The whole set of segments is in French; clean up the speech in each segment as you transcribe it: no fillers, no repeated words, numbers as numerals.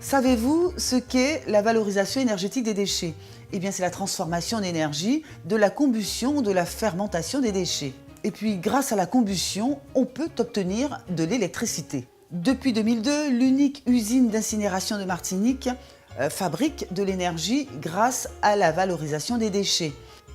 Savez-vous ce qu'est la valorisation énergétique des déchets? Eh bien, c'est la transformation en énergie de la combustion ou de la fermentation des déchets. Et puis, grâce à la combustion, on peut obtenir de l'électricité. Depuis 2002, l'unique usine d'incinération de Martinique fabrique de l'énergie grâce à la valorisation des déchets.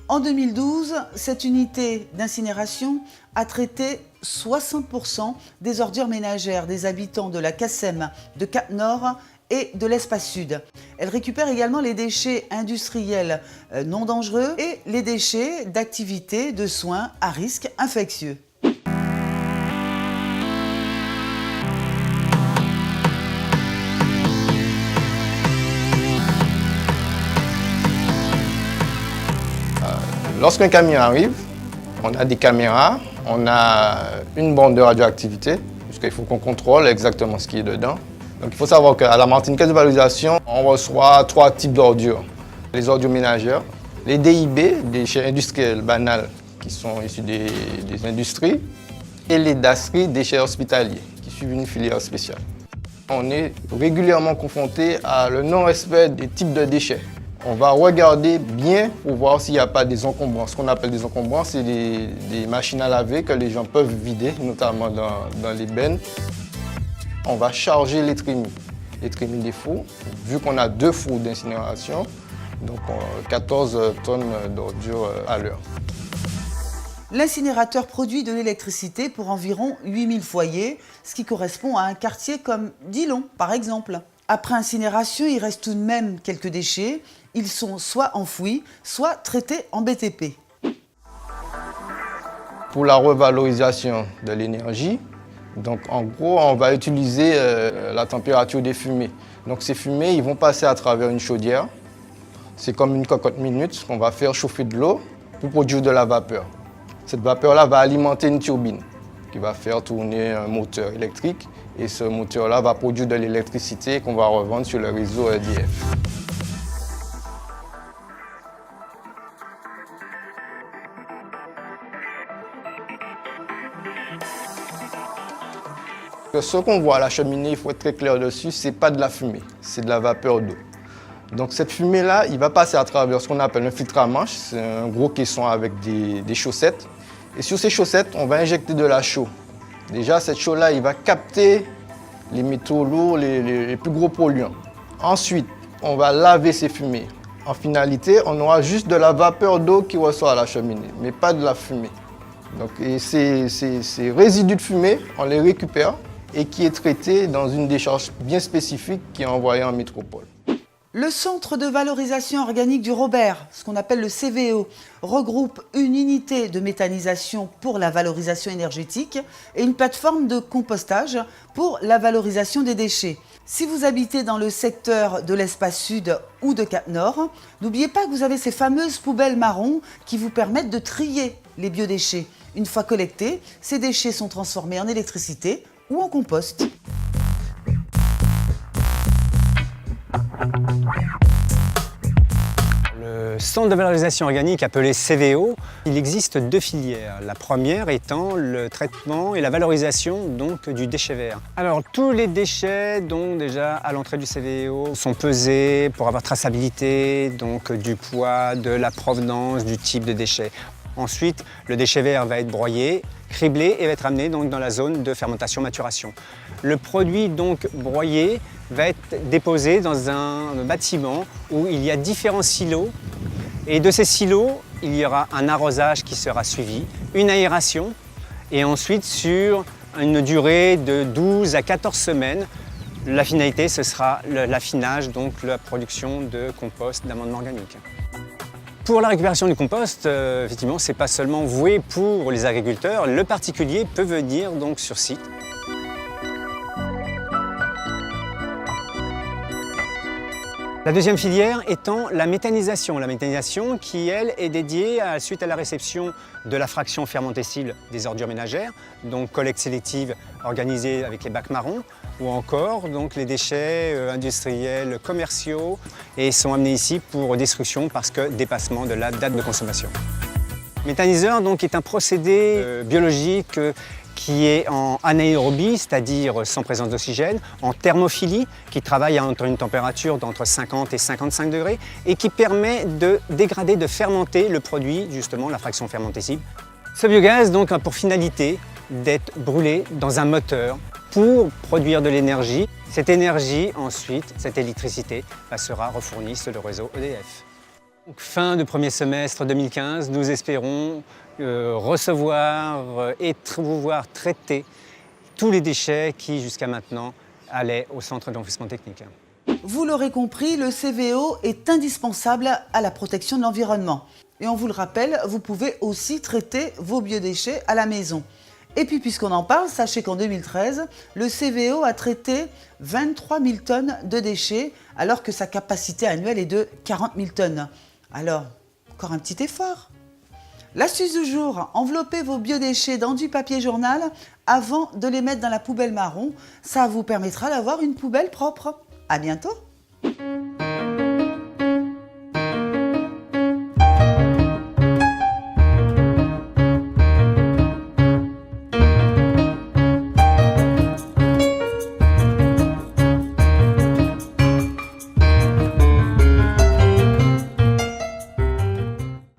En 2012, cette unité d'incinération a traité 60% des ordures ménagères des habitants de la CACEM, de Cap-Nord et de l'Espace Sud. Elle récupère également les déchets industriels non dangereux et les déchets d'activités de soins à risque infectieux. Lorsqu'un camion arrive, on a des caméras, on a une borne de radioactivité, puisqu'il faut qu'on contrôle exactement ce qui est dedans. Donc il faut savoir qu'à la Martinique de valorisation, on reçoit 3 types d'ordures. Les ordures ménagères, les DIB, des déchets industriels banals qui sont issus des industries, et les DASRI, déchets hospitaliers, qui suivent une filière spéciale. On est régulièrement confronté à le non-respect des types de déchets. On va regarder bien pour voir s'il n'y a pas des encombrants. Ce qu'on appelle des encombrants, c'est des machines à laver que les gens peuvent vider, notamment dans les bennes. On va charger les trémies des fours, vu qu'on a 2 fours d'incinération, donc 14 tonnes d'ordures à l'heure. L'incinérateur produit de l'électricité pour environ 8000 foyers, ce qui correspond à un quartier comme Dillon, par exemple. Après incinération, il reste tout de même quelques déchets. Ils sont soit enfouis, soit traités en BTP. Pour la revalorisation de l'énergie, donc en gros, on va utiliser la température des fumées. Donc ces fumées, ils vont passer à travers une chaudière. C'est comme une cocotte minute qu'on va faire chauffer de l'eau pour produire de la vapeur. Cette vapeur-là va alimenter une turbine qui va faire tourner un moteur électrique. Et ce moteur-là va produire de l'électricité qu'on va revendre sur le réseau EDF. Ce qu'on voit à la cheminée, il faut être très clair dessus, ce n'est pas de la fumée, c'est de la vapeur d'eau. Donc cette fumée-là, il va passer à travers ce qu'on appelle un filtre à manche. C'est un gros caisson avec des chaussettes. Et sur ces chaussettes, on va injecter de la chaux. Déjà, cette chaux-là, il va capter les métaux lourds, les plus gros polluants. Ensuite, on va laver ces fumées. En finalité, on aura juste de la vapeur d'eau qui ressort à la cheminée, mais pas de la fumée. Donc, et ces résidus de fumée, on les récupère et qui est traité dans une décharge bien spécifique qui est envoyée en métropole. Le Centre de valorisation organique du Robert, ce qu'on appelle le CVO, regroupe une unité de méthanisation pour la valorisation énergétique et une plateforme de compostage pour la valorisation des déchets. Si vous habitez dans le secteur de l'Espace Sud ou de Cap-Nord, n'oubliez pas que vous avez ces fameuses poubelles marron qui vous permettent de trier les biodéchets. Une fois collectés, ces déchets sont transformés en électricité ou en compost. Le centre de valorisation organique appelé CVO, il existe 2 filières. La première étant le traitement et la valorisation donc, du déchet vert. Alors tous les déchets donc, déjà à l'entrée du CVO sont pesés pour avoir traçabilité donc, du poids, de la provenance, du type de déchet. Ensuite, le déchet vert va être broyé, criblé et va être amené donc, dans la zone de fermentation-maturation. Le produit donc broyé va être déposé dans un bâtiment où il y a différents silos. Et de ces silos, il y aura un arrosage qui sera suivi, une aération et ensuite sur une durée de 12 à 14 semaines, la finalité ce sera l'affinage, donc la production de compost d'amendement organique. Pour la récupération du compost, effectivement, ce n'est pas seulement voué pour les agriculteurs, le particulier peut venir donc sur site. La deuxième filière étant la méthanisation. La méthanisation qui, elle, est dédiée suite à la réception de la fraction fermentescile des ordures ménagères, donc collecte sélective organisée avec les bacs marrons, ou encore donc, les déchets industriels commerciaux et sont amenés ici pour destruction parce que dépassement de la date de consommation. Méthaniseur donc, est un procédé biologique qui est en anaérobie, c'est-à-dire sans présence d'oxygène, en thermophilie, qui travaille entre une température d'entre 50 et 55 degrés, et qui permet de dégrader, de fermenter le produit, justement la fraction fermentescible. Ce biogaz donc a pour finalité d'être brûlé dans un moteur pour produire de l'énergie. Cette énergie, ensuite, cette électricité, sera refournie sur le réseau EDF. Donc, fin du premier semestre 2015, nous espérons recevoir et pouvoir traiter tous les déchets qui, jusqu'à maintenant, allaient au centre d'enfouissement technique. Vous l'aurez compris, le CVO est indispensable à la protection de l'environnement. Et on vous le rappelle, vous pouvez aussi traiter vos biodéchets à la maison. Et puis, puisqu'on en parle, sachez qu'en 2013, le CVO a traité 23 000 tonnes de déchets, alors que sa capacité annuelle est de 40 000 tonnes. Alors, encore un petit effort. L'astuce du jour, enveloppez vos biodéchets dans du papier journal avant de les mettre dans la poubelle marron. Ça vous permettra d'avoir une poubelle propre. À bientôt!